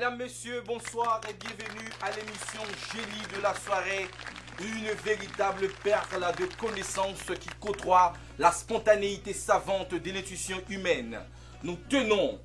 Mesdames, Messieurs, bonsoir et bienvenue à l'émission Génie de la soirée. Une véritable perle de connaissances qui côtoie la spontanéité savante de l'intuition humaine. Nous tenons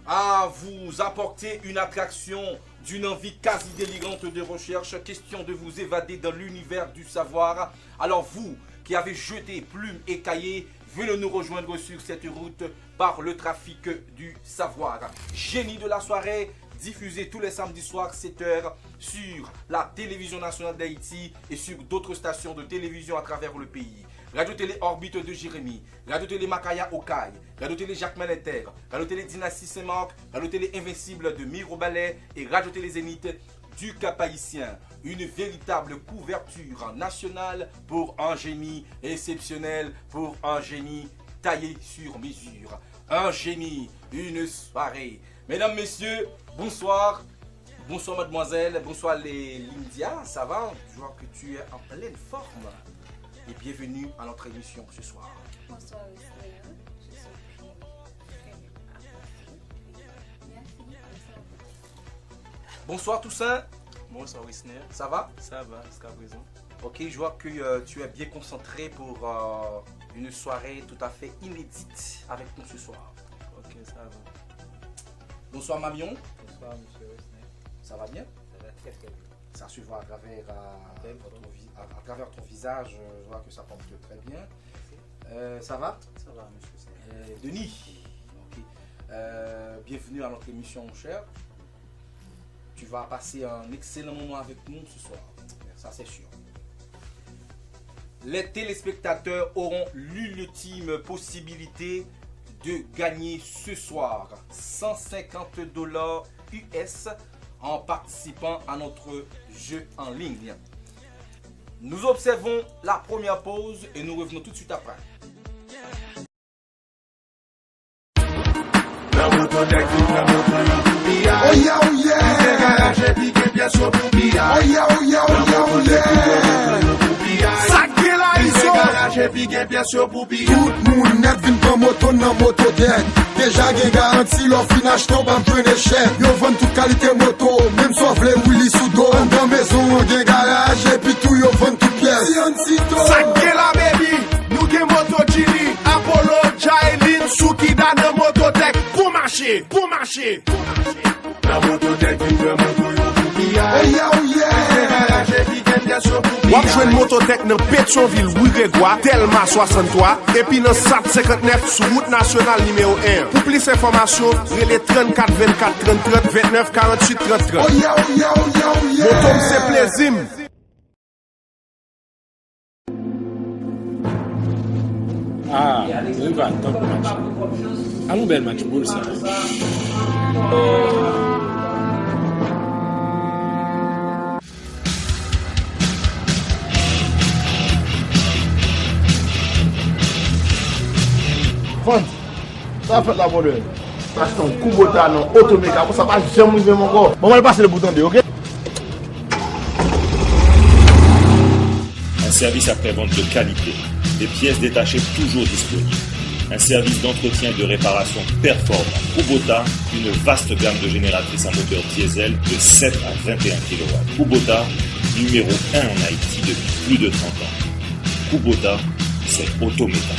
à vous apporter une attraction d'une envie quasi délirante de recherche, question de vous évader dans l'univers du savoir. Alors vous qui avez jeté plumes et cahiers, venez nous rejoindre sur cette route par le trafic du savoir. Génie de la soirée, diffusé tous les samedis soirs 7h sur la télévision nationale d'Haïti et sur d'autres stations de télévision à travers le pays. Radio-Télé Orbite de Jérémy, Radio-Télé Makaya Okaï, Radio-Télé Jacques Maneter, Radio-Télé Dynastie Saint-Marc, Radio-Télé Invincible de Miro Ballet et Radio-Télé Zénith du Cap-Haïtien. Une véritable couverture nationale pour un génie exceptionnel, pour un génie taillé sur mesure. Un génie, une soirée. Mesdames, Messieurs, bonsoir. Bonsoir mademoiselle, bonsoir les Lindia, ça va? Je vois que tu es en pleine forme. Et bienvenue à notre émission ce soir. Bonsoir Ismaël, je suis très appréciée. Bonsoir Toussaint. Bonsoir Wisner. Ça va? Ça va jusqu'à présent. Ok, je vois que tu es bien concentré pour une soirée tout à fait inédite avec nous ce soir. Ok, ça va. Bonsoir Mamion. Bonsoir monsieur Wisner. Ça va bien? Ça va très très bien. Ça se voit à travers ton visage, je vois que ça porte très bien. Ça va? Ça va monsieur Wisner. Denis, ok. Bienvenue à notre émission mon cher. Tu vas passer un excellent moment avec nous ce soir, ça c'est sûr. Les téléspectateurs auront l'ultime possibilité de gagner ce soir $150 US en participant à notre jeu en ligne. Nous observons la première pause et nous revenons tout de suite après. Oh yeah, oh yeah. Oh yeah, oh yeah, oh yeah. Sacré la iso. Tout moun net vin pran moto nan moto dead. Deja gen garanti lor fin achton pa mpwene cher. Yo vend tout qualité moto, même so vle Willy Soudo. An dan maison gen garage et puis tout yo vend tout pièce. Sacré la baby, nous gen moto Gini, Apollo, Jailin, Suki dan nan mototech pour marcher, pour marcher. La mototech vin pran moto yo pou biya. Oh yeah, oh yeah. Wap jwen mototech nan Pétionville, Ouiregua, Telma 63 et puis nan SAT 59 sur route nationale numéro 1. Pour plus d'informations, relais 34 24 30 30 29 48 30 30. Oh yeah, oh yeah, oh yeah, oh yeah. Motom c'est plaisir. Ah, on va top match. Allons bel match pour ça. Ça fait la bonne heure. Achetons un Kubota non automéca, ça va jamais arriver encore. Bon, on va passer le bouton de, ok? Un service après-vente de qualité, des pièces détachées toujours disponibles, un service d'entretien et de réparation performant. Kubota, une vaste gamme de génératrices à moteur diesel de 7 à 21 kW. Kubota, numéro 1 en Haïti depuis plus de 30 ans. Kubota, c'est automéca.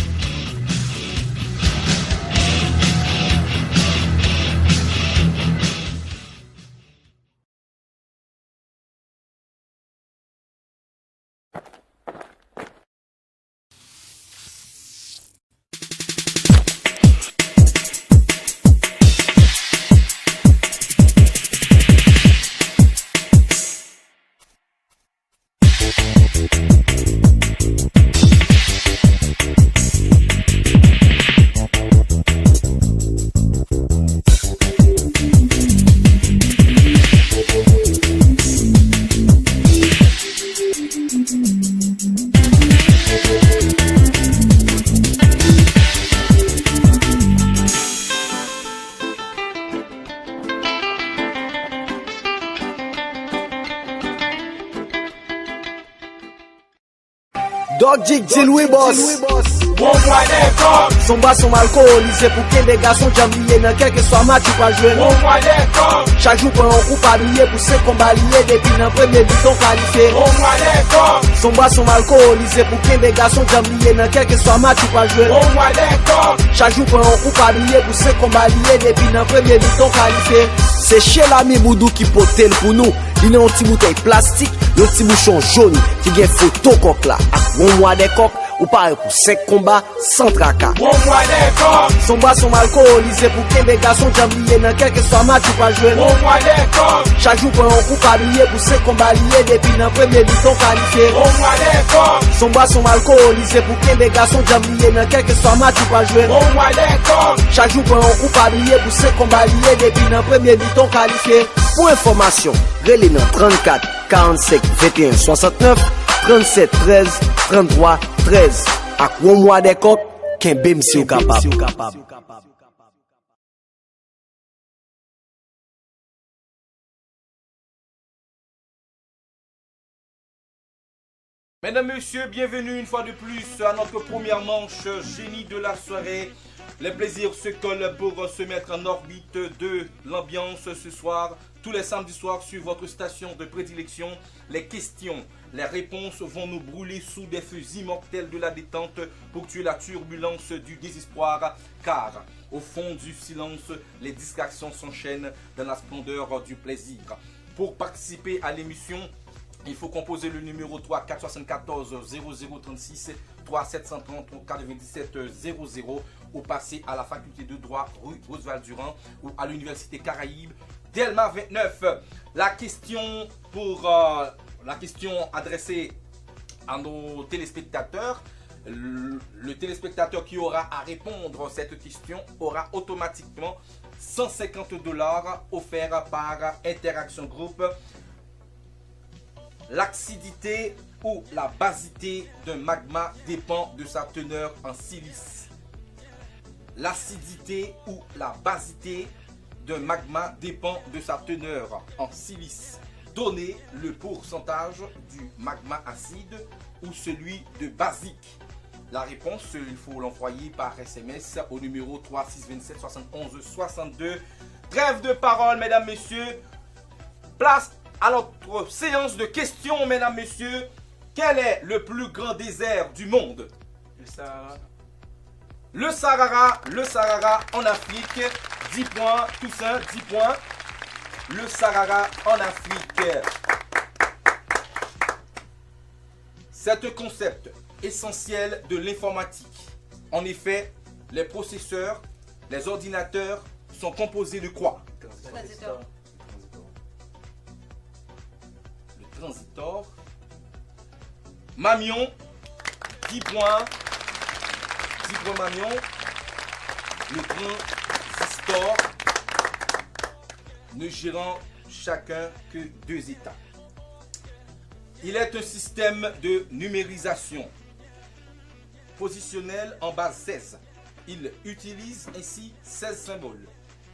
Dog Jig, c'est Louis Boss. On voit des coques. Son boisson alcoolisé pour que les garçons jambier dans quel que soit match ou pas jouer. On voit des coques. Chaque jour pour un coup habillé pour se combattre depuis dans premier bouton qualifié. On voit des coques. Son boisson alcoolisé pour que les garçons jambier dans quel que soit match ou pas jouer. On voit des coques. Chaque jour pour un coup habillé pour se combattre depuis dans premier bouton qualifié. C'est chez l'ami Boudou qui potel pour nous. Il a une petite bouteille plastique, un petit bouchon jaune qui a une photo coque là. On voit des coques. Ou pareil pour 5 combats sans tracas. On voit des coques. Son boisson alcoolisé pour que les garçons jambier dans quel que soit match ou pas jouer. On voit des coques. Chaque jour pour un coup habillé pour 5 combats depuis dans premier bouton qualifié. On voit des coques. Son boisson alcoolisé pour que les garçons jambier dans quel que soit match ou pas jouer. On voit des coques. Chaque jour pour un coup habillé pour 5 combats depuis dans premier bouton qualifié. Pour information, relais dans 34 45 21 69 37 13 33 13. À quoi moi des coques, qu'un bim si capable. Mesdames, Messieurs, bienvenue une fois de plus à notre première manche génie de la soirée. Les plaisirs se collent pour se mettre en orbite de l'ambiance ce soir. Tous les samedis soirs sur votre station de prédilection, les questions, les réponses vont nous brûler sous des feux immortels de la détente pour tuer la turbulence du désespoir. Car au fond du silence, les distractions s'enchaînent dans la splendeur du plaisir. Pour participer à l'émission, il faut composer le numéro 3 474 0036 3 730 97 00 ou passer à la faculté de droit rue Roosevelt Durand ou à l'université Caraïbe Delma 29. La question adressée à nos téléspectateurs. Le téléspectateur qui aura à répondre à cette question aura automatiquement $150 offerts par Interaction Group. L'acidité ou la basité d'un magma dépend de sa teneur en silice. L'acidité ou la basité d'un magma dépend de sa teneur en silice. Donnez le pourcentage du magma acide ou celui de basique. La réponse, il faut l'envoyer par SMS au numéro 3627 71 62. Trêve de parole, mesdames, messieurs. Place à notre séance de questions, mesdames, messieurs. Quel est le plus grand désert du monde? Le Sahara. Le Sahara en Afrique. 10 points, Toussaint, 10 points. Le Sahara en Afrique. C'est un concept essentiel de l'informatique. En effet, les processeurs, les ordinateurs sont composés de quoi? Transitor. Le transitor. Mamion, 10 points. 10 points Mamion. Le transistor, ne gérant chacun que 2 états. Il est un système de numérisation positionnel en base 16. Il utilise ainsi 16 symboles.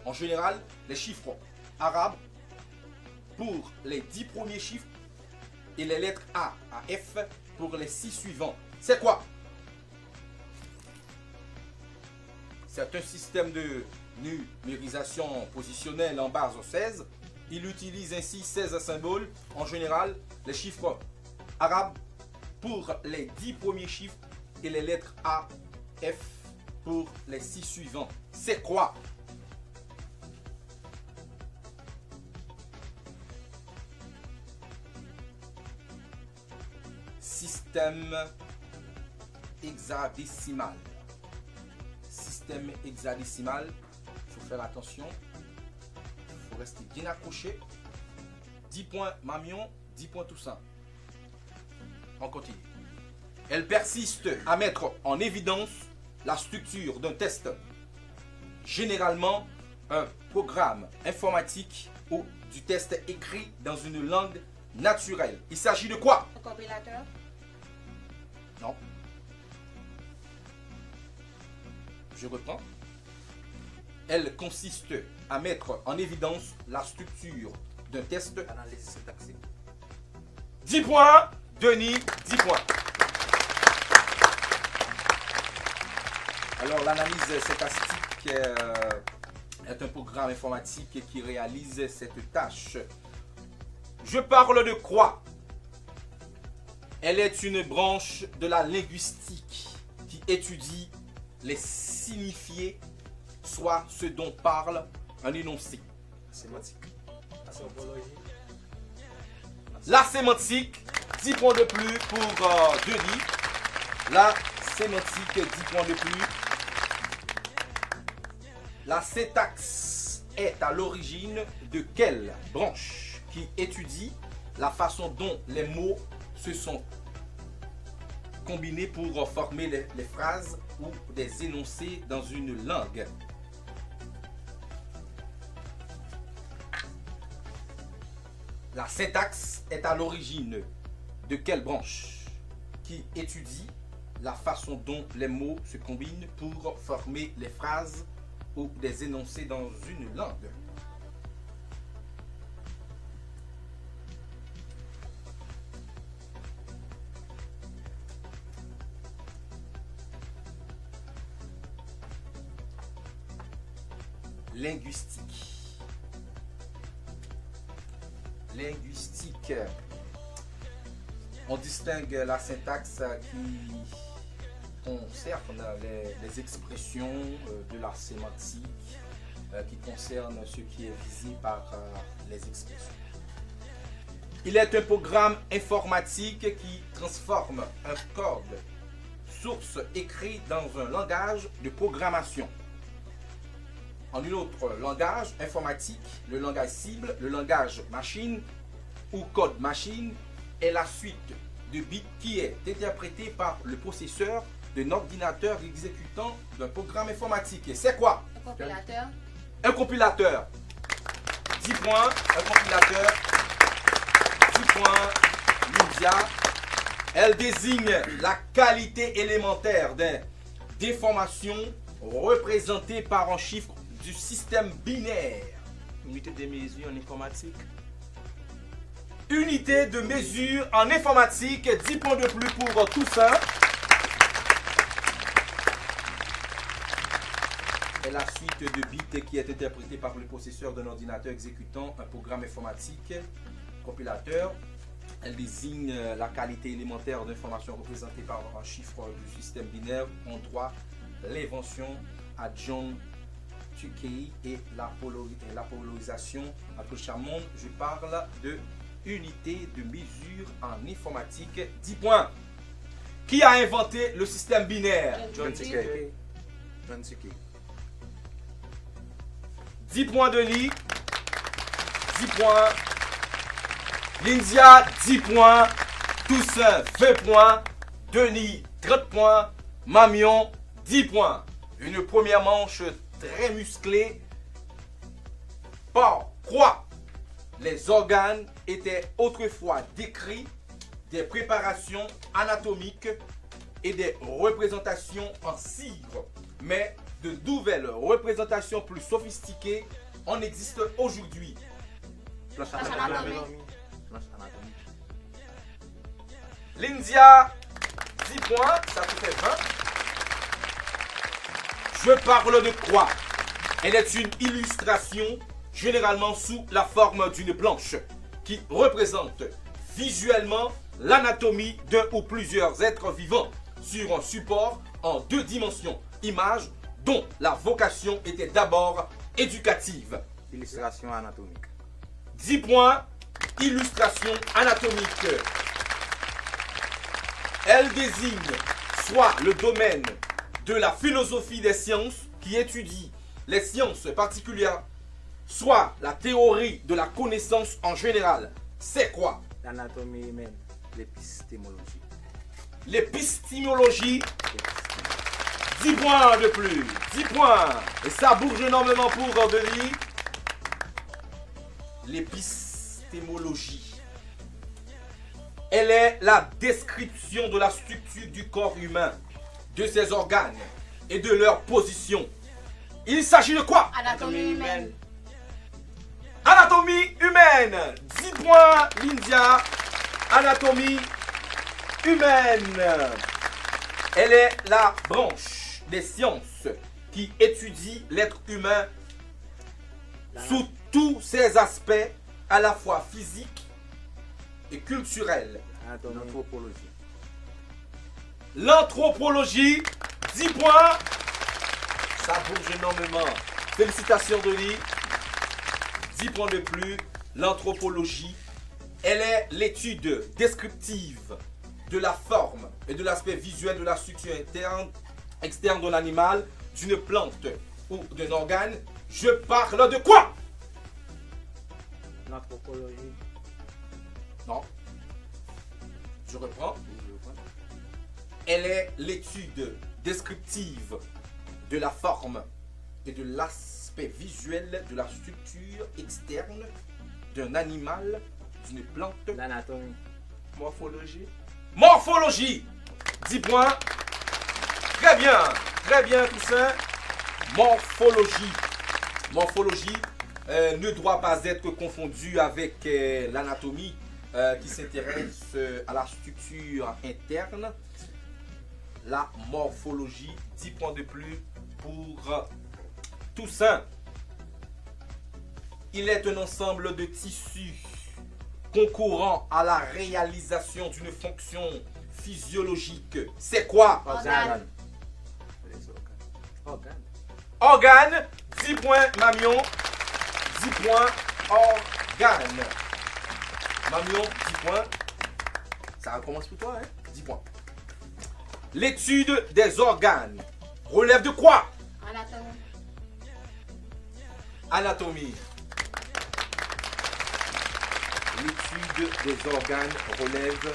En général, les chiffres arabes pour les 10 premiers chiffres et les lettres A à F pour les 6 suivants. C'est quoi? C'est un système de numérisation positionnelle en base 16. Il utilise ainsi 16 symboles. En général, les chiffres arabes pour les 10 premiers chiffres et les lettres A, F pour les 6 suivants. C'est quoi? Système hexadécimal. Système hexadécimal. Il faut faire attention. Il faut rester bien accroché. 10 points Mamion, 10 points Toussaint. On continue. Elle persiste à mettre en évidence la structure d'un test. Généralement, un programme informatique ou du test écrit dans une langue naturelle. Il s'agit de quoi? Un compilateur. Non. Je reprends. Elle consiste à mettre en évidence la structure d'un test. Analyse syntaxique. 10 points. Denis, 10 points. Alors, l'analyse stochastique est un programme informatique qui réalise cette tâche. Je parle de quoi? Elle est une branche de la linguistique qui étudie les signifiés, soit ce dont parle un énoncé. Sémantique. La sémantique, 10 points de plus pour Denis. La sémantique, 10 points de plus. La syntaxe est à l'origine de quelle branche qui étudie la façon dont les mots se sont combinés pour former les phrases ou des énoncés dans une langue? La syntaxe est à l'origine de quelle branche qui étudie la façon dont les mots se combinent pour former les phrases ou des énoncés dans une langue? Linguistique. Linguistique. On distingue la syntaxe qui concerne les expressions de la sémantique, qui concerne ce qui est visé par les expressions. Il est un programme informatique qui transforme un code source écrit dans un langage de programmation. En un autre langage informatique, le langage cible, le langage machine ou code machine est la suite de bits qui est interprétée par le processeur d'un ordinateur exécutant d'un programme informatique. Et c'est quoi? Un compilateur. Un compilateur. 10 points, un compilateur. 10 points, Lydia. Elle désigne la qualité élémentaire d'informations représentée par un chiffre du système binaire. Unité de mesure en informatique. Unité de mesure en informatique, 10 points de plus pour Toussaint. Et la suite de bits qui est interprétée par le processeur d'un ordinateur exécutant un programme informatique, compilateur. Elle désigne la qualité élémentaire d'information représentée par un chiffre du système binaire. En droit, l'invention à John Tukey et la polarisation à Cochamon. Je parle de unité de mesure en informatique. 10 points. Qui a inventé le système binaire? John Tukey. John Tukey. 10 points de Lee. 10 points. Lindia, 10 points. Toussaint, 20 points. Denis, 30 points. Mamion, 10 points. Une première manche très musclée. Par quoi les organes étaient autrefois décrits, des préparations anatomiques et des représentations en cire. Mais de nouvelles représentations plus sophistiquées en existent aujourd'hui. Lindia, 10 points, ça te fait 20. Je parle de quoi? Elle est une illustration généralement sous la forme d'une planche qui représente visuellement l'anatomie d'un ou plusieurs êtres vivants sur un support en 2 dimensions, image dont la vocation était d'abord éducative. Illustration anatomique. 10 points, illustration anatomique. Elle désigne soit le domaine de la philosophie des sciences qui étudie les sciences particulières, soit la théorie de la connaissance en général. C'est quoi? L'anatomie humaine, l'épistémologie. L'épistémologie. 10 points de plus. 10 points. Et ça bouge énormément pour Denis. L'épistémologie. Elle est la description de la structure du corps humain, de ses organes et de leur position. Il s'agit de quoi? Anatomie humaine. Anatomie humaine. 10 points, Lindia. Anatomie humaine. Elle est la branche des sciences qui étudie l'être humain sous tous ses aspects, à la fois physiques et culturels. L'anthropologie. L'anthropologie, 10 points. Ça bouge énormément. Félicitations Denis. 10 points de plus. L'anthropologie, elle est l'étude descriptive de la forme et de l'aspect visuel de la structure externe d'un animal, d'une plante ou d'un organe. Je parle de quoi? L'anthropologie. Non. Je reprends. Elle est l'étude descriptive de la forme et de l'aspect visuel de la structure externe d'un animal, d'une plante. L'anatomie. Morphologie. Morphologie. 10 points. Très bien Toussaint. Morphologie. Morphologie ne doit pas être confondue avec l'anatomie qui s'intéresse à la structure interne. La morphologie, 10 points de plus pour Toussaint. Il est un ensemble de tissus concourant à la réalisation d'une fonction physiologique. C'est quoi? Organe. Organe. 10 points, Mamion. 10 points, organe. Mamion, 10 points. Ça recommence pour toi, hein? 10 points. L'étude des organes relève de quoi? Anatomie. Anatomie. L'étude des organes relève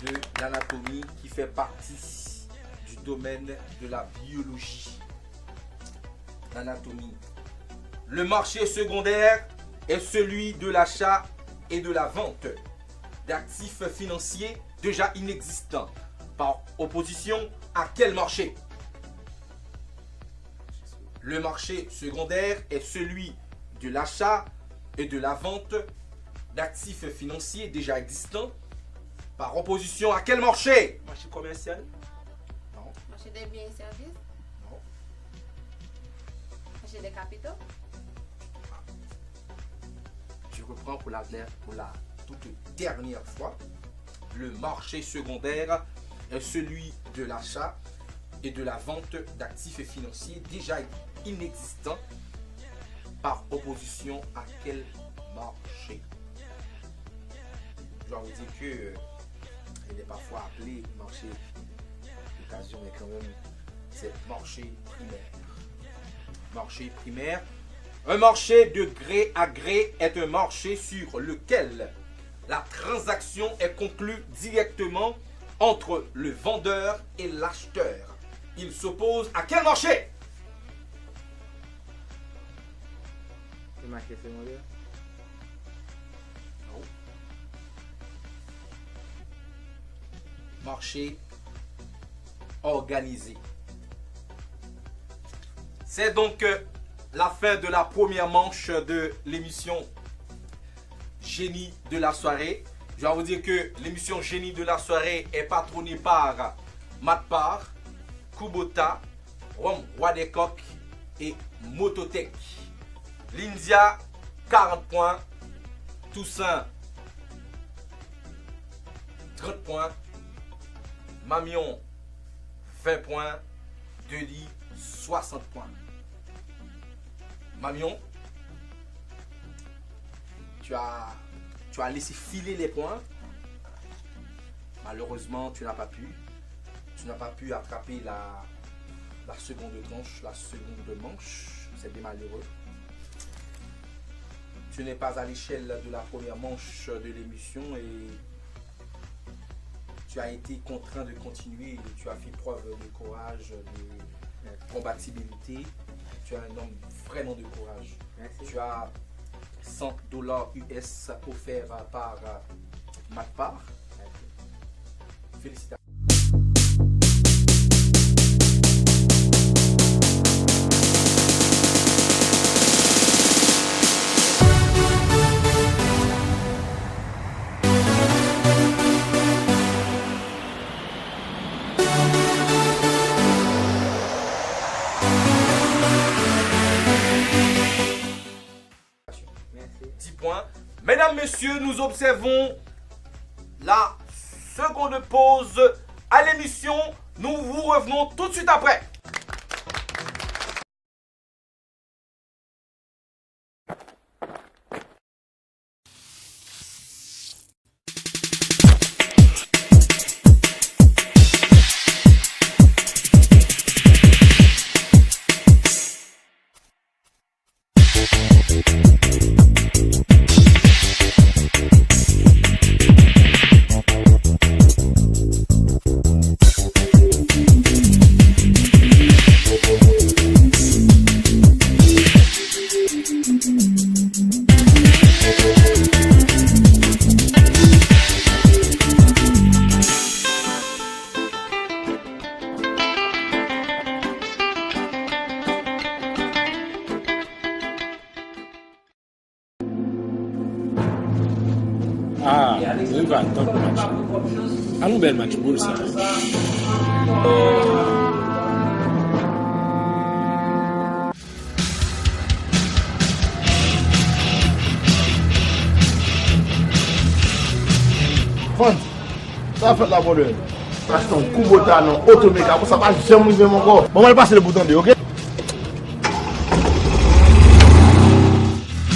de l'anatomie qui fait partie du domaine de la biologie. L'anatomie. Le marché secondaire est celui de l'achat et de la vente d'actifs financiers déjà inexistants. Par opposition à quel marché? Le marché secondaire est celui de l'achat et de la vente d'actifs financiers déjà existants. Par opposition à quel marché? Marché commercial? Non. Marché des biens et services. Non. Marché des capitaux. Je reprends pour la toute dernière fois. Le marché secondaire est celui de l'achat et de la vente d'actifs financiers déjà inexistants. Par opposition à quel marché? Je dois vous dire que il est parfois appelé marché d'occasion, mais quand même c'est marché primaire. Marché primaire. Un marché de gré à gré est un marché sur lequel la transaction est conclue directement entre le vendeur et l'acheteur. Il s'oppose à quel marché? Le marché secondaire. Non. Marché organisé. C'est donc la fin de la première manche de l'émission Génie de la soirée. Je vais vous dire que l'émission Génie de la soirée est patronnée par Matpar, Kubota, Roi des Coqs et Mototech. Lindia, 40 points. Toussaint, 30 points. Mamion, 20 points. Delis, 60 points. Mamion, tu as laissé filer les points. Malheureusement, tu n'as pas pu. Tu n'as pas pu attraper la seconde tranche, la seconde manche. C'est bien malheureux. Tu n'es pas à l'échelle de la première manche de l'émission et tu as été contraint de continuer. Tu as fait preuve de courage, de combativité. Tu as un homme vraiment de courage. Merci. Tu as $100 US offert par Matpar. Félicitations. Mesdames, messieurs, nous observons la seconde pause à l'émission. Nous vous revenons tout de suite après. Ah, nous va attendre le match. Allons bel match pour ça. Fons, ça fait la bonne. Parce que ton Kubota non automéca, ça va jamais arriver encore. Bon, on va passer le bouton de, ok?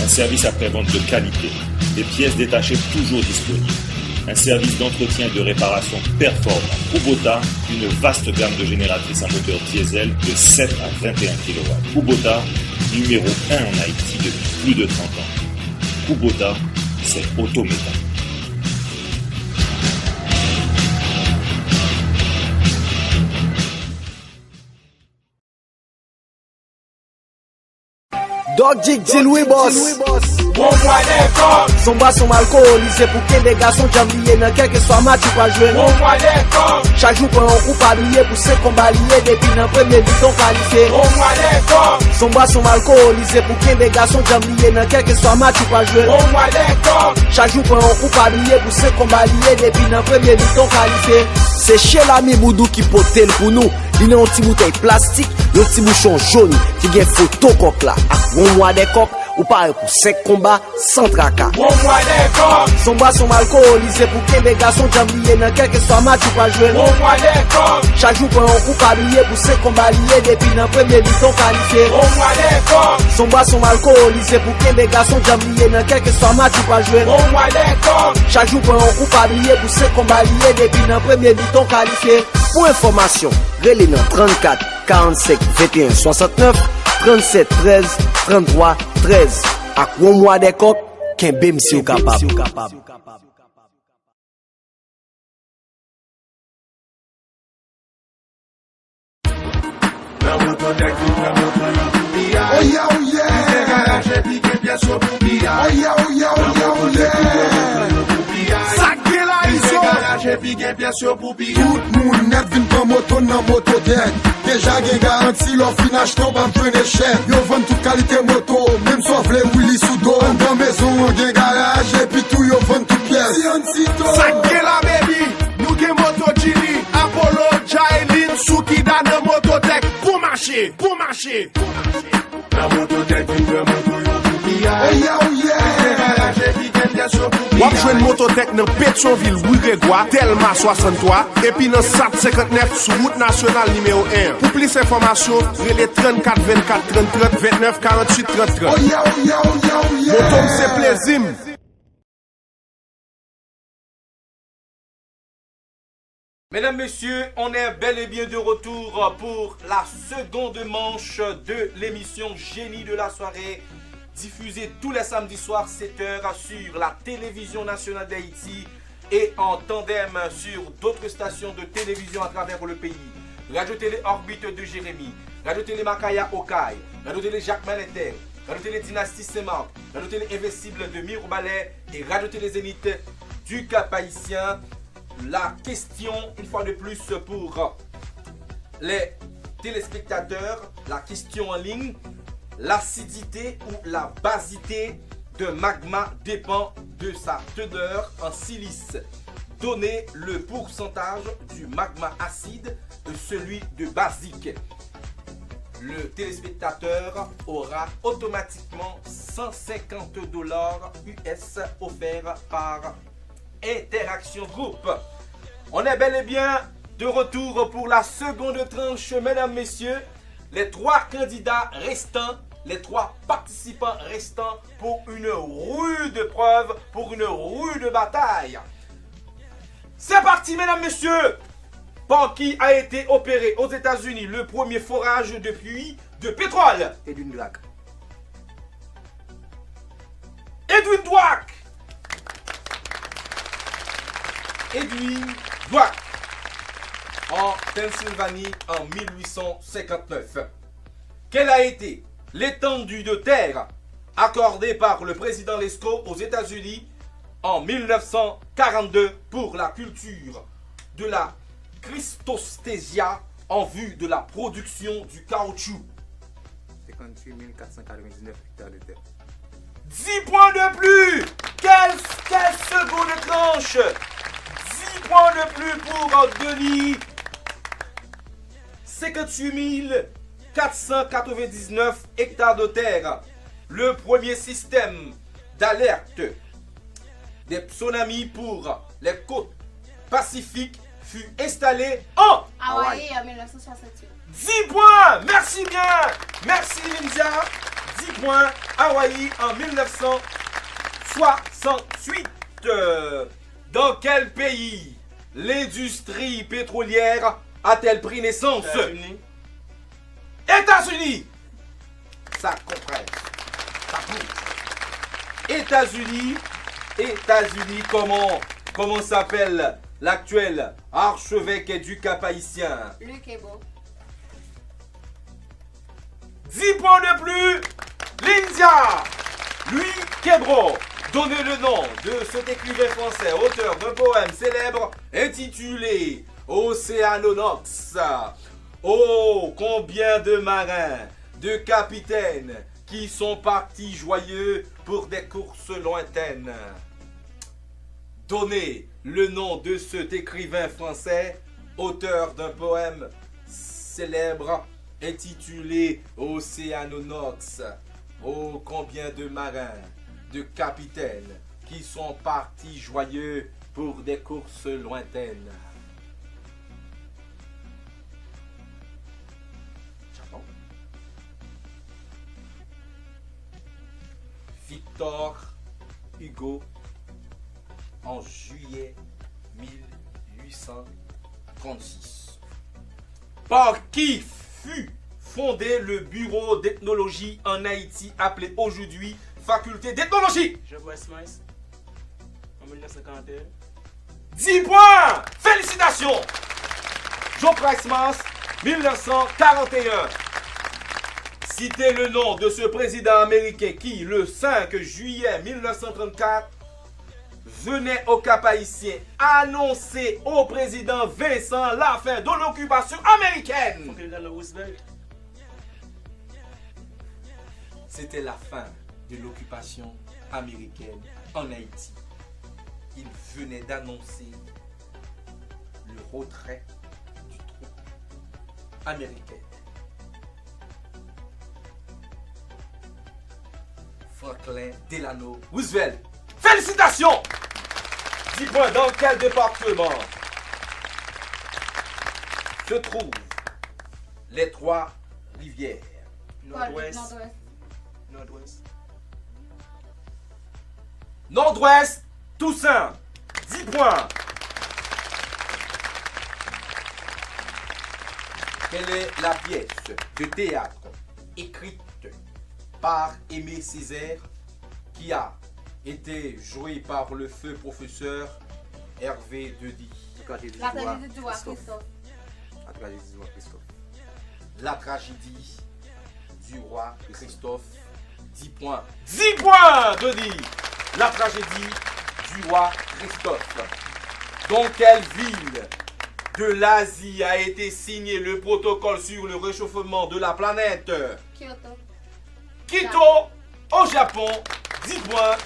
Un service après-vente de qualité, des pièces détachées toujours disponibles, un service d'entretien et de réparation performant. Kubota, une vaste gamme de génératrices à moteur diesel de 7 à 21 kW. Kubota, numéro 1 en Haïti depuis plus de 30 ans. Kubota, c'est automéca. Dog Dick dit Louis Boss. Son bas son alcoolisé pour que des garçons jambliers dans quel que soit match ou pas jouer. Chaque jour pour un coup pas briller pour 5 combats liés depuis dans premier mi-temps qualifié. Son bas son alcoolisé pour que des garçons jambliers dans quel que soit match ou pas jouer. Chaque jour pour un coup pas briller pour 5 combats liés depuis dans premier mi-temps qualifié. C'est chez l'ami Boudou qui potel pour nous. Il y a une petite bouteille plastique, un petit bouchon jaune qui a une photo coq là. On mois des coqs ou pareil pour 5 combats sans tracas. Son bas son alcoolisé pour que des garçons jambliers dans quel que soit match ou pas jouer. Chaque jour pour un coup pas briller pour 5 combats liés depuis dans premier mi-temps qualifié. Son bas son alcoolisé pour que des garçons jambliers dans quel que soit match ou pas jouer. Chaque jour pour un coup pas briller pour 5 combats liés depuis dans premier mi-temps qualifié. Pour information, relais dans 34 45 21 69 37 13 33 13. À quoi mois des coqs, qu'un bim si ou capable. Oh yeah, oh yeah. Oh yeah, oh yeah, oh yeah, oh yeah. Sacré la iso. Tout moun net vin pran moto nan moto dek. Deja gen garanti lor fin achete ou ban prene cher. Yo vend tout qualité moto, même so vle wili sou do. An dan maison gen garage et puis tout yo vend tout pièce. Sacré la baby, nous gen moto Gini, Apollo, Jailin, Soukida nan mototek pour marcher, pour marcher. La mototek vin pran moto yo pou piya. Oh yeah, oh yeah. Wap jwen mototek nan Pétionville, Ouiregua, Delma 63, epi nan SAT 59 sou route nationale numéro 1. Pour plus d'informations, relais 34 24 30 30 29 48 30 30. Oh yeah, oh yeah, oh yeah, oh yeah. Motom se plezim. Mesdames, messieurs, on est bel et bien de retour pour la seconde manche de l'émission Génie de la soirée, diffusée tous les samedis soirs 7h sur la télévision nationale d'Haïti et en tandem sur d'autres stations de télévision à travers le pays. Radio Télé Orbite de Jérémy, Radio Télé Makaya Okaï, Radio Télé Jacques Manetel, Radio Télé Dynastie Saint-Marc, Radio Télé Invincible de Mirebalais et Radio Télé Zénith du Cap-Haïtien. La question, une fois de plus, pour les téléspectateurs, la question en ligne: l'acidité ou la basité de magma dépend de sa teneur en silice. Donnez le pourcentage du magma acide de celui de basique. le téléspectateur aura automatiquement $150 US offerts par Interaction Group. On est bel et bien de retour pour la seconde tranche, mesdames, messieurs. Les 3 candidats restants, les 3 participants restants pour une rude preuve, pour une rude bataille. C'est parti, mesdames, messieurs. Par qui a été opéré aux États-Unis le premier forage de puits de pétrole? Edwin Black. Edwin Dwack. Edwin Dwack. En Pennsylvanie en 1859. Quelle a été l'étendue de terre accordée par le président Lescaut aux États-Unis en 1942 pour la culture de la Christostésia en vue de la production du caoutchouc? 58 499 hectares de terre. 10 points de plus. Quelle seconde tranche? 10 points de plus pour Denis. 58 499 hectares de terre. Le premier système d'alerte des tsunamis pour les côtes pacifiques fut installé en Hawaï en 1968. 10 points. Merci bien. Merci Lindia. 10 points. Hawaï en 1968. Dans quel pays l'industrie pétrolière a-t-elle pris naissance? États-Unis. Ça compresse. Ça bouge. États-Unis. Comment s'appelle l'actuel archevêque du Cap-Haïtien? Luc Ebo. 10 points de plus. Lindia. Louis Québro. Donnez le nom de cet écrivain français, auteur d'un poème célèbre intitulé Océanonox. Oh, combien de marins, de capitaines qui sont partis joyeux pour des courses lointaines. Donnez le nom de cet écrivain français, auteur d'un poème célèbre intitulé Océanonox. Oh, combien de marins, de capitaines qui sont partis joyeux pour des courses lointaines. Victor Hugo en juillet 1836. Par qui fut fondé le bureau d'ethnologie en Haïti appelé aujourd'hui faculté d'ethnologie? Jean-Price Mice en 1941. 10 points. Félicitations. Jean-Price Mice 1941. Citez le nom de ce président américain qui, le 5 juillet 1934, venait au Cap-Haïtien annoncer au président Vincent la fin de l'occupation américaine. C'était la fin de l'occupation américaine en Haïti. Il venait d'annoncer le retrait du troupe américain. Franklin Delano Roosevelt. Félicitations! 10 points. Dans quel département se trouvent les 3 rivières? Nord-Ouest. Nord-Ouest. Nord-Ouest, Toussaint. 10 points. Quelle est la pièce de théâtre écrite par Aimé Césaire qui a été jouée par le feu professeur Hervé Dedi? La tragédie du roi Christophe. La tragédie du roi Christophe. 10 points. 10 points, Dedi. La tragédie du roi Christophe. Dans quelle ville de l'Asie a été signé le protocole sur le réchauffement de la planète? Kyoto. Quito, au Japon. 10 points.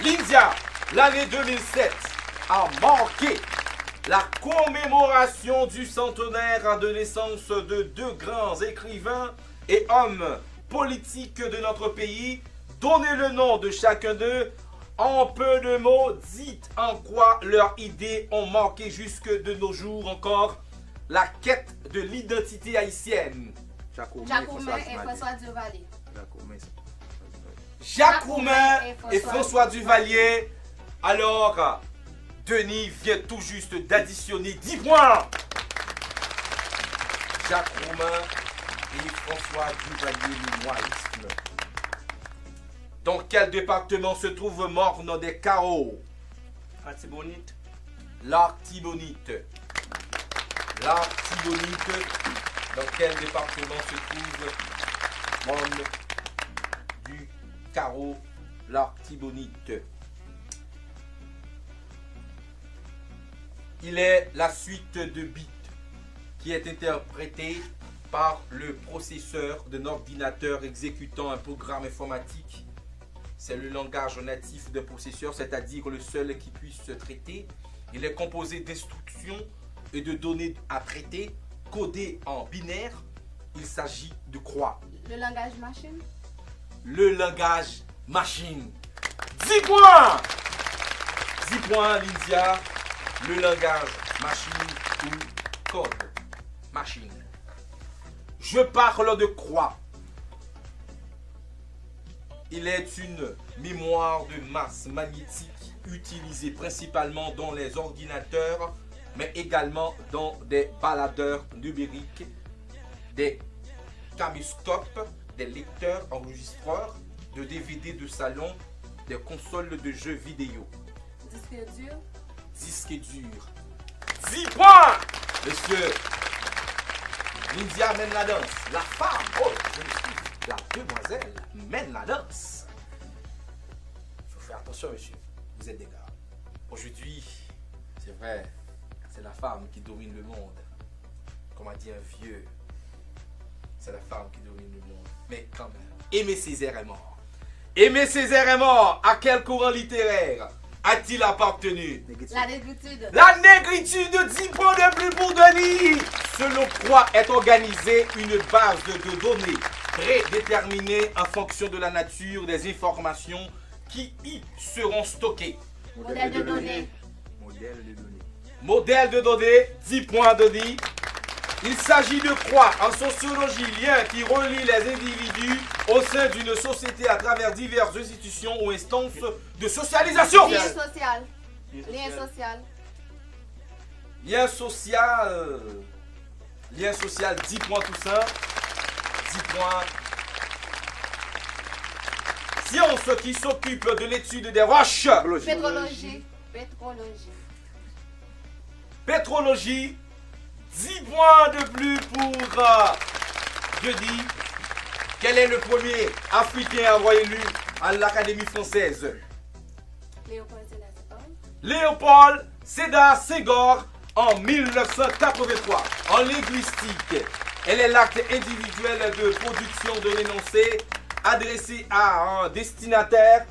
L'India, l'année 2007 a marqué la commémoration du centenaire de naissance de 2 grands écrivains et hommes politiques de notre pays. Donnez le nom de chacun d'eux. En peu de mots, dites en quoi leurs idées ont marqué jusque de nos jours encore la quête de l'identité haïtienne. Jacques Roumain et François Duvalier. Jacques Roumain et François Duvalier. Alors, Denis vient tout juste d'additionner 10 points. Jacques Roumain et François Duvalier, l'humorisme. Dans quel département se trouve Morne des Carreaux? Artibonite. L'Artibonite. L'Artibonite. Dans quel département se trouve Morne du Carreau? L'Artibonite. Il est la suite de bits qui est interprétée par le processeur d'un ordinateur exécutant un programme informatique. C'est le langage natif d'un processeur, c'est-à-dire le seul qui puisse se traiter. Il est composé d'instructions et de données à traiter, codées en binaire. Il s'agit de quoi? Le langage machine. Le langage machine. 10 points! 10 points, Lyndia. Le langage machine ou code machine. Je parle de quoi? Il est une mémoire de masse magnétique utilisée principalement dans les ordinateurs, mais également dans des baladeurs numériques, des caméscopes, des lecteurs enregistreurs, de DVD de salon, des consoles de jeux vidéo. Disque dur. Disque dur. 10 points, monsieur. Lyndia mène la danse. La femme, oh, je m'excuse, la demoiselle mène la danse. Il faut faire attention, monsieur. Vous êtes des gars. Aujourd'hui, c'est vrai, c'est la femme qui domine le monde. Comme a dit un vieux, c'est la femme qui domine le monde. Mais quand même, Aimé Césaire est mort. Aimé Césaire est mort. À quel courant littéraire a-t-il appartenu? La négritude. La négritude, 10 points de plus pour Denis. Selon quoi est organisée une base de données prédéterminée en fonction de la nature des informations qui y seront stockées. Modèle de données. Modèle de données, 10 points Denis. Il s'agit de quoi en sociologie, lien qui relie les individus au sein d'une société à travers diverses institutions ou instances de socialisation. Lien social. Lien social. Lien social. Lien social, 10 points tout ça. 10 points. Science qui s'occupe de l'étude des roches. Pétrologie. Pétrologie. Pétrologie. 10 points de plus pour Denis. Quel est le premier Africain à avoir élu à l'Académie française? Léopold Sédar Senghor en 1983. En linguistique, elle est l'acte individuel de production de l'énoncé adressé à un destinataire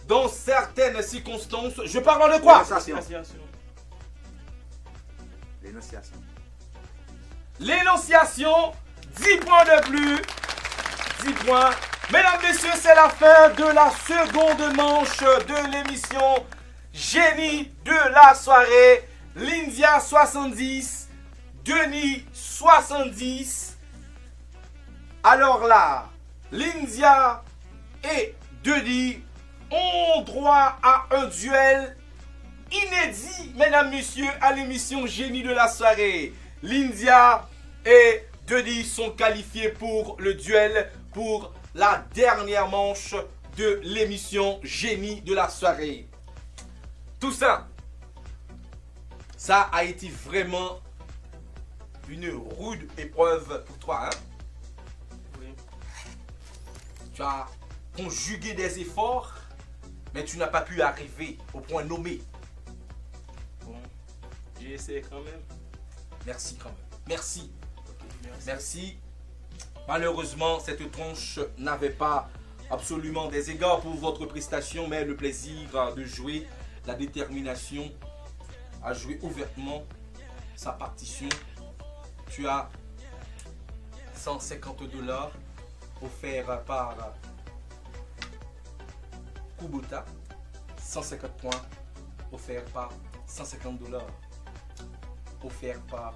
dans certaines circonstances. Je parle de quoi? L'énonciation. L'énonciation, 10 points de plus. 10 points. Mesdames, messieurs, c'est la fin de la seconde manche de l'émission Génie de la soirée. Lyndia 70, Denis 70. Alors là, Lyndia et Denis ont droit à un duel inédit, mesdames, messieurs, à l'émission Génie de la soirée. Lyndia et Denis sont qualifiés pour le duel pour la dernière manche de l'émission Génie de la soirée. Tout ça, ça a été vraiment une rude épreuve pour toi, hein? Oui. Tu as conjugué des efforts, mais tu n'as pas pu arriver au point nommé. Bon, j'ai essayé quand même. Merci quand même. Merci. Merci. Merci. Malheureusement, cette tronche n'avait pas absolument des égards pour votre prestation, mais le plaisir de jouer, la détermination à jouer ouvertement sa partition. Tu as $150 offert par Kubota. 150 points offerts par $150 offert par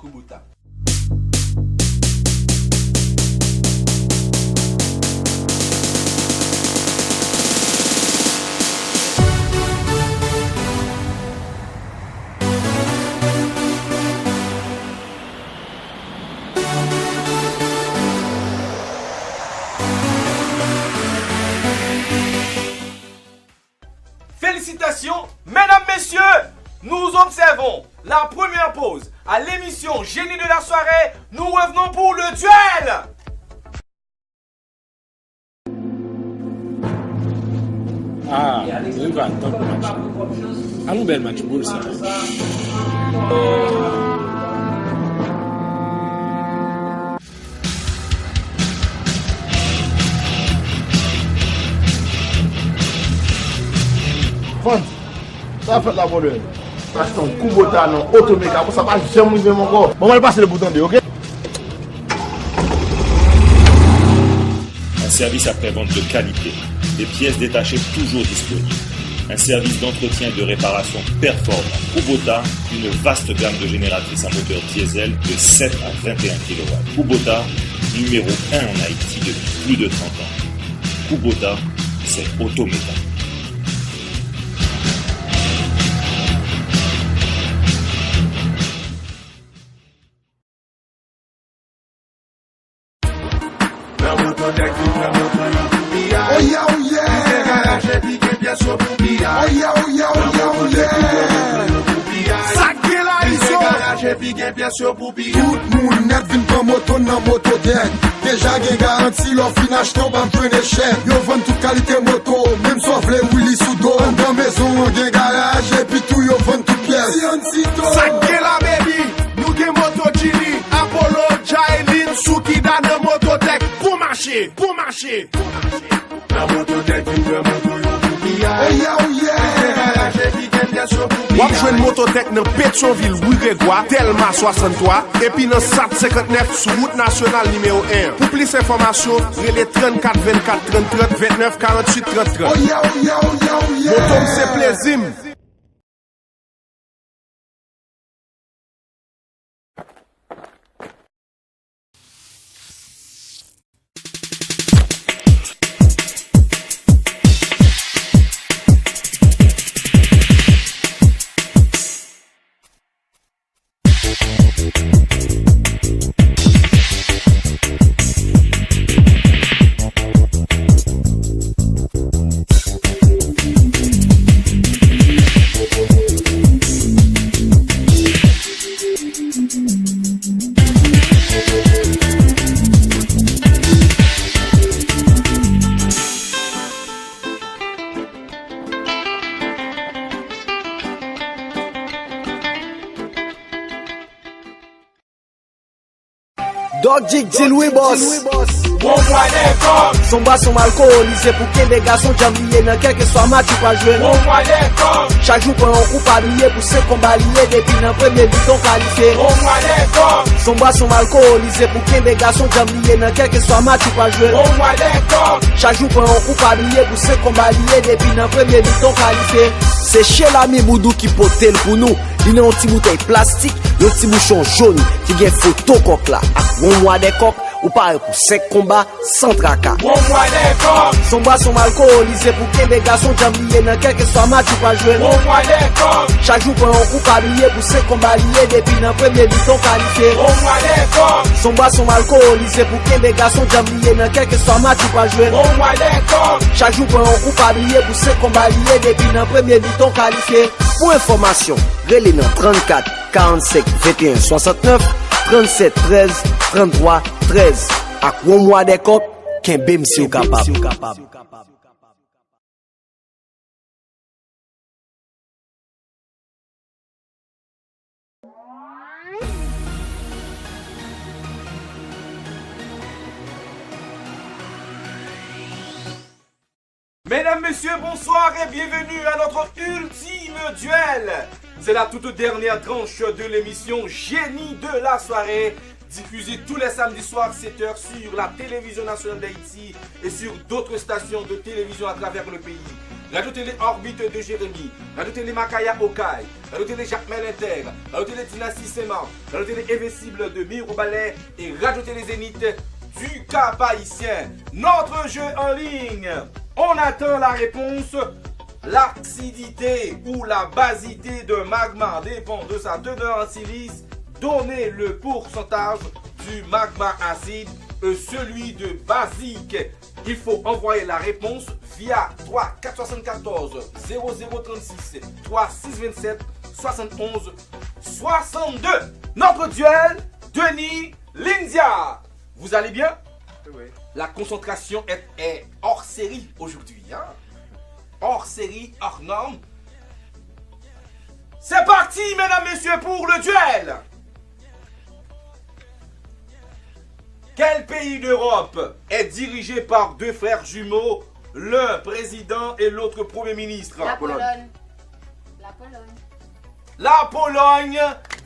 Kubota. Félicitations, mesdames, messieurs, nous observons la première pause à l'émission Génie de la soirée. Nous revenons pour le duel. Ah, mwen va tan pou match. Anou bel match boul sa. Fon, sa fèt la bode. Ach ton Kubota nan Automeka, pou sa pa jem rive mon ko. Bon, mwen passe le bouton de, ok? Un service après-vente de qualité, des pièces détachées toujours disponibles, un service d'entretien et de réparation performant. Kubota, une vaste gamme de génératrices à moteur diesel de 7 à 21 kW. Kubota, numéro 1 en Haïti depuis plus de 30 ans. Kubota, c'est Automeka. Oh yeah, oh yeah. Oh yeah, oh yeah, oh yeah, oh yeah. Sak gen la iso. Tout moun net vin pran moto nan motodek. Deja gen garanti lor fin achton ban prene chèk. Yo vend tout kalite moto, même so vle wili sou do. An dan maison gen garage, epi tout yo vend tout pièce. Si an sito. Sak gen la baby, nou gen moto Gini, Apollo, Jailin, Soukida nan mototek. Pou marcher, pou marcher. La mototek vin pran moto yo pou piya. Oh yeah, oh yeah. Wap jwen mototek nan Pétionville, Ouiregua, Telma 63, epi nan SAT 59 sou route nationale numéro 1. Pour plus d'informations, relais 34 24 30 29 48 30. Oh yeah, oh yeah, oh yeah, oh yeah. Motom se plezim. Dog Jig Jill we boss. Bon mois d'accord. Son bas son alcoolisé pour que les garçons jamblier dans quel que soit match ou pas jouer. Bon mois d'accord. Chaque jour pour un coup parier pour 5 combats liés depuis dans premier but qualifié. Bon mois d'accord. Son bas son alcoolisé pour que les garçons jamblier dans quel que soit match ou pas jouer. Bon mois d'accord. Chaque jour pour un coup parier pour 5 combats liés depuis dans premier but qualifié. C'est chez l'ami Boudou qui potel pour nous. Il y a un petit bouteille plastique, un petit bouchon jaune qui a une photo coq là. Bon mois des coq, ou pareil pour 5 combats sans tracas. Bon mois d'accord. Son bas son alcoolisé pour que les garçons jamblier dans quel que soit match ou pas jouer. Bon mois d'accord. Chaque jour pour un coup parier pour 5 combats liés depuis dans premier but qualifié. Bon mois d'accord. Son bas son alcoolisé pour que les garçons jamblier dans quel que soit match ou pas jouer. Bon mois d'accord. Chaque jour pour un coup parier pour 5 combats liés depuis dans premier but qualifié. Pour information, relais dans 34 45 21 69 37 13 33 13. À quoi mois des coques, qu'un bim si ou capable. Mesdames, messieurs, bonsoir et bienvenue à notre ultime duel. C'est la toute dernière tranche de l'émission Génie de la soirée, diffusé tous les samedis soirs 7h sur la télévision nationale d'Haïti et sur d'autres stations de télévision à travers le pays. Radio Télé Orbite de Jérémy, Radio Télé Makaya Okaï, Radio Télé Jacques Melinter, Radio Télé Dynastie Séman, Radio Télé Invincible de Miro Ballet et Radio Télé Zénith du Cap Haïtien. Notre jeu en ligne, on attend la réponse. L'acidité ou la basité d'un magma dépend de sa teneur en silice. Donnez le pourcentage du magma acide et celui de basique. Il faut envoyer la réponse via 3 474 0036 3 627 71 62. Notre duel, Denis Lindia. Vous allez bien? Oui. La concentration est hors série aujourd'hui. Hein? Hors série, hors norme. C'est parti, mesdames, messieurs, pour le duel. Quel pays d'Europe est dirigé par deux frères jumeaux, l'un président et l'autre premier ministre? La Pologne. La Pologne. La Pologne,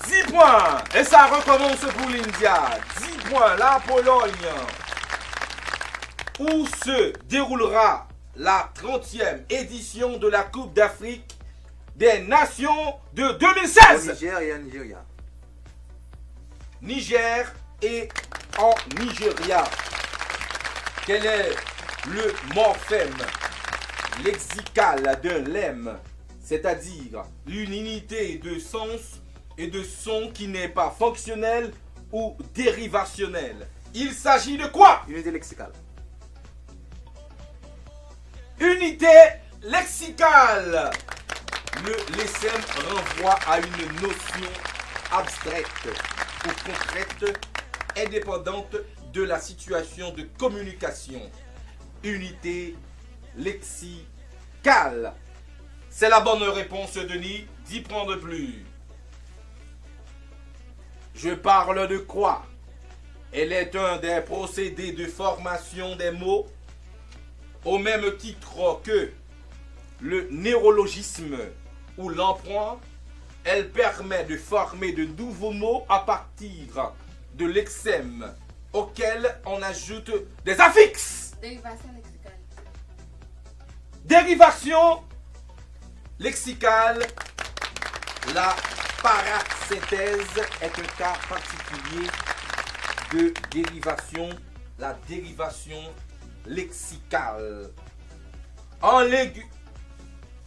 10 points. Et ça recommence pour l'India. 10 points, la Pologne. Où se déroulera la 30e édition de la Coupe d'Afrique des Nations de 2016? Au Niger et en Nigeria. Niger et en Nigeria. Quel est le morphème lexical d'un lemme, c'est-à-dire une unité de sens et de son qui n'est pas fonctionnelle ou dérivationnelle? Il s'agit de quoi? Unité lexicale. Unité lexicale. Le lessem renvoie à une notion abstraite ou concrète, indépendante de la situation de communication. Unité lexicale. C'est la bonne réponse, Denis. 10 points de plus. Je parle de quoi? Elle est un des procédés de formation des mots au même titre que le néologisme ou l'emprunt. Elle permet de former de nouveaux mots à partir de lexème auquel on ajoute des affixes. Dérivation lexicale. Dérivation lexicale. La parasynthèse est un cas particulier de dérivation. La dérivation lexicale. En l'aigu,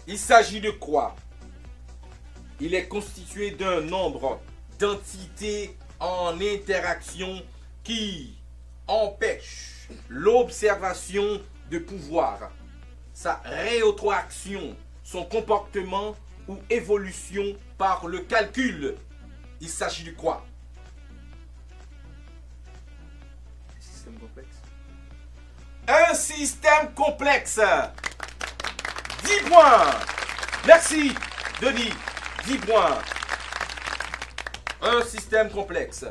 il s'agit de quoi? Il est constitué d'un nombre d'entités en interaction qui empêchent l'observation de pouvoir, sa rétroaction, son comportement ou évolution par le calcul. Il s'agit de quoi? Système complexe. Un système complexe. 10 points. Merci, Denis. 10 points. Un système complexe.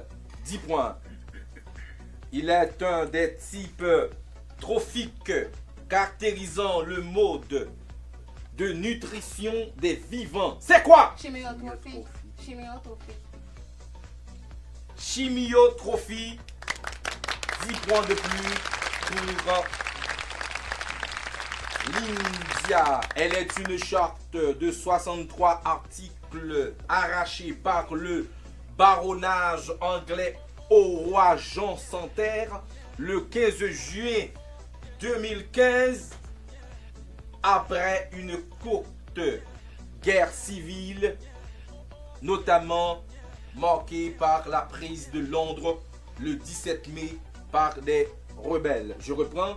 10 points. Il est un des types trophiques caractérisant le mode de nutrition des vivants. C'est quoi? Chimiotrophie. Chimiotrophie. Chimiotrophie. 10 points de plus pour l'India. Elle est une charte de 63 articles arrachés par le baronnage anglais au roi Jean Santerre le 15 juillet 2015 après une courte guerre civile, notamment marquée par la prise de Londres le 17 mai par des rebelles. Je reprends.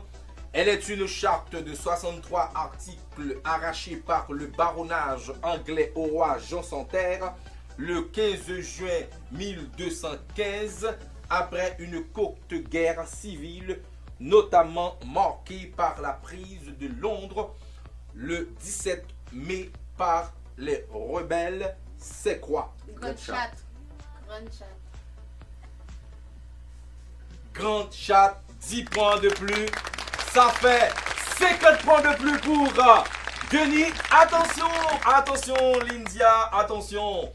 Elle est une charte de 63 articles arrachés par le baronnage anglais au roi Jean Santerre le 15 juin 1215 après une courte guerre civile, notamment marquée par la prise de Londres le 17 mai par les rebelles. C'est quoi? Grande chatte. Grande chatte. Grande chatte, 10 points de plus. Ça fait 50 points de plus pour Denis. Attention, attention l'India, attention.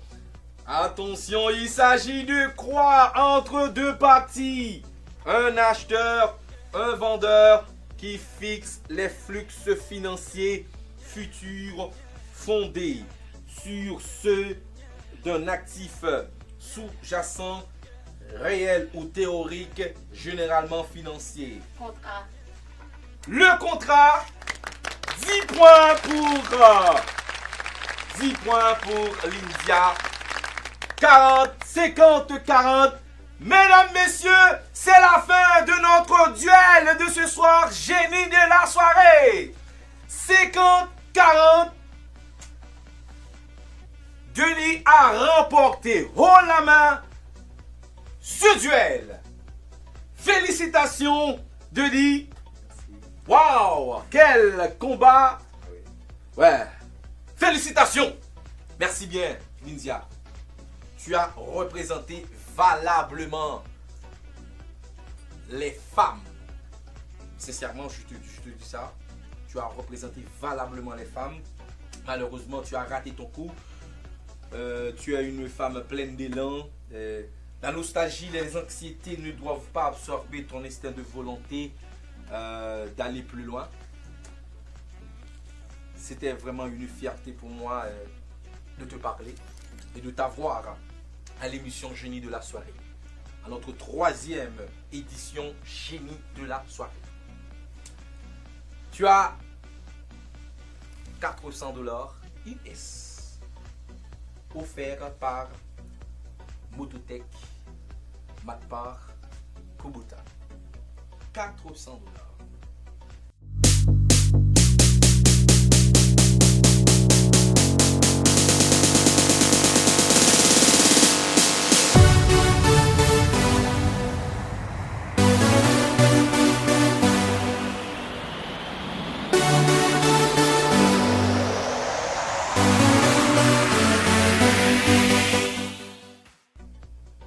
Attention, il s'agit de croix entre deux parties. Un acheteur, un vendeur qui fixe les flux financiers futurs fondés sur ceux d'un actif sous-jacent, réel ou théorique, généralement financier. Contrat. Le contrat, 10 points pour 10 points pour Lindia. 40, 50, 40. Mesdames, messieurs, c'est la fin de notre duel de ce soir, génie de la soirée. 50, 40. Denis a remporté haut la main ce duel. Félicitations, Denis. Waouh, quel combat. Ouais. Félicitations. Merci bien, Lindia. Tu as représenté valablement les femmes. Sincèrement, je te dis ça. Tu as représenté valablement les femmes. Malheureusement, tu as raté ton coup. Tu es une femme pleine d'élan. La nostalgie, les anxiétés ne doivent pas absorber ton instinct de volonté d'aller plus loin. C'était vraiment une fierté pour moi de te parler et de t'avoir à l'émission Génie de la soirée. À notre 3e édition Génie de la soirée. Tu as $400 US offert par Mototech, Matpar, Kubota. $400.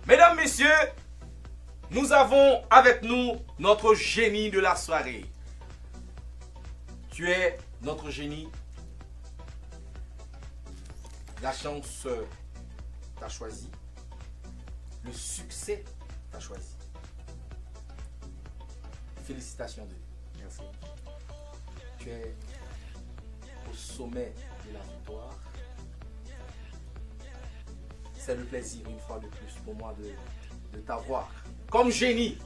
Mesdames, messieurs, nous avons avec nous notre génie de la soirée. Tu es notre génie. La chance t'a choisi. Le succès t'a choisi. Félicitations de lui. Merci. Tu es au sommet de la victoire. C'est le plaisir une fois de plus pour moi de t'avoir comme génie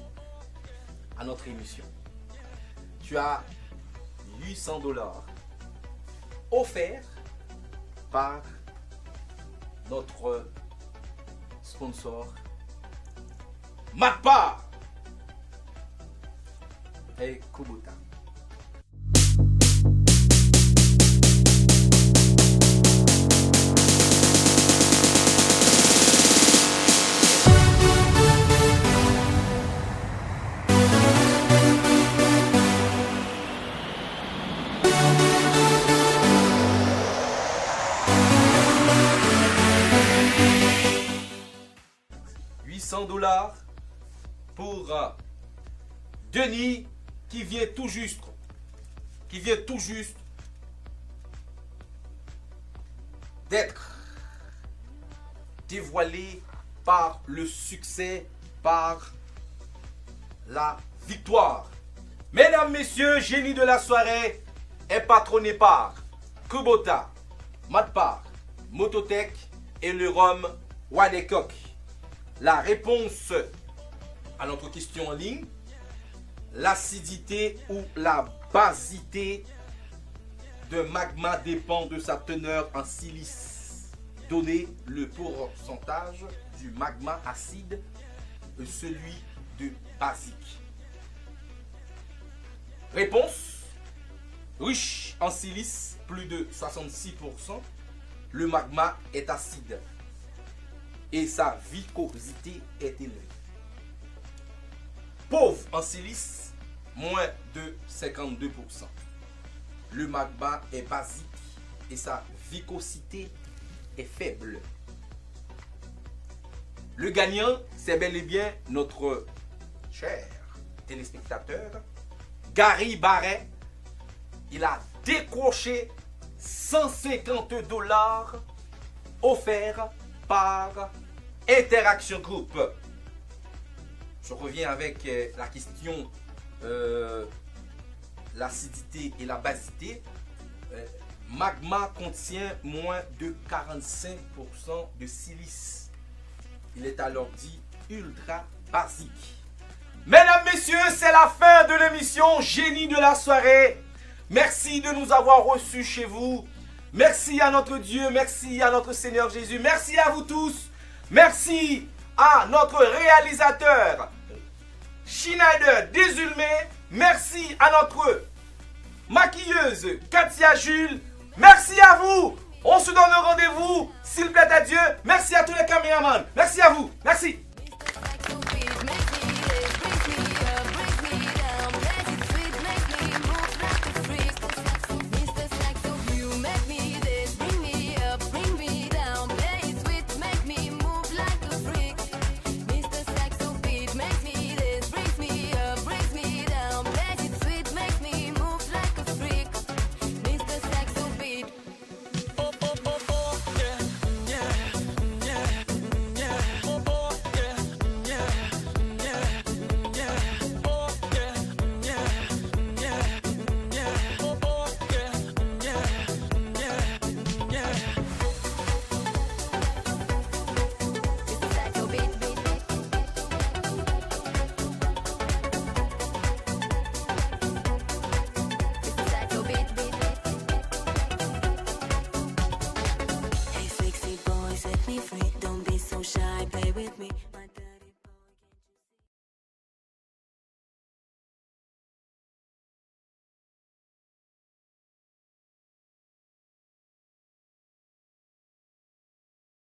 à notre émission. Tu as $800 offerts par notre sponsor Matpar et Kubota. $800 pour Denis qui vient tout juste d'être dévoilé par le succès, par la victoire. Mesdames, messieurs, génie de la soirée est patronné par Kubota, Matpar, Mototech et le rhum Wadekok. La réponse à notre question en ligne, l'acidité ou la basité de magma dépend de sa teneur en silice. Donnez le pourcentage du magma acide et celui de basique. Réponse, riche en silice, plus de 66%, le magma est acide et sa viscosité est élevée. Pauvre en silice, moins de 52%. Le magma est basique et sa viscosité est faible. Le gagnant, c'est bel et bien notre cher téléspectateur, Gary Barret. Il a décroché $150 offerts par Interaction Group. Je reviens avec la question l'acidité et la basicité. Magma contient moins de 45% de silice. Il est alors dit ultra basique. Mesdames, messieurs, c'est la fin de l'émission Génie de la soirée. Merci de nous avoir reçus chez vous. Merci à notre Dieu, merci à notre Seigneur Jésus. Merci à vous tous. Merci à notre réalisateur Schneider Désulmé. Merci à notre maquilleuse Katia Jules. Merci à vous. On se donne rendez-vous, s'il plaît à Dieu. Merci à tous les caméramans. Merci à vous. Merci.